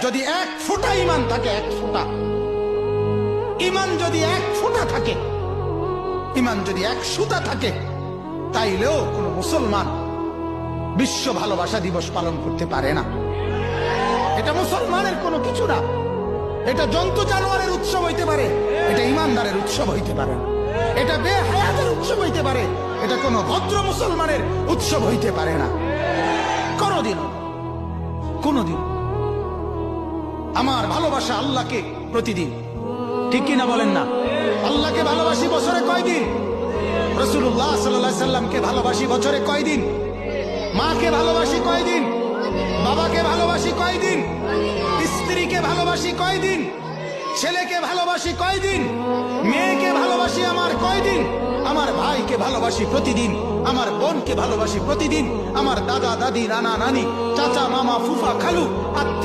যদি এক ফোঁটা ইমান থাকে, এক ফোঁটা ইমান যদি এক ফোঁটা থাকে, ইমান যদি এক সুতা থাকে, তাইলেও কোন মুসলমান বিশ্ব ভালোবাসা দিবস পালন করতে পারে না। এটা মুসলমানের কোনো কিছু না। এটা জন্তু জানোয়ারের উৎসব হইতে পারে, এটা ইমানদারের উৎসব হইতে পারে না। এটা বেহায়াতের উৎসব হইতে পারে, এটা কোনো ভদ্র মুসলমানের উৎসব হইতে পারে না। কোনদিন কোনদিন আমার ভালোবাসা আল্লাহকে প্রতিদিন, ঠিক কিনা বলেন না? আল্লাহকে ভালোবাসি বছরে কয়দিন? রাসূলুল্লাহ সাল্লাল্লাহু আলাইহি সাল্লামকে ভালোবাসি বছরে কয়দিন? মাকে ভালোবাসি কয়দিন? বাবাকে ভালোবাসি কয়দিন? স্ত্রীকে ভালোবাসি কয়দিন? ছেলেকে ভালোবাসি কয়দিন? মেয়েকে ভালোবাসি আমার কয়দিন? আমার ভাইকে ভালোবাসি প্রতিদিন, আমার বোনকে ভালোবাসি প্রতিদিন, আমার দাদা দাদি নানা নানি চাচা মামা ফুফা খালু আত্মীয়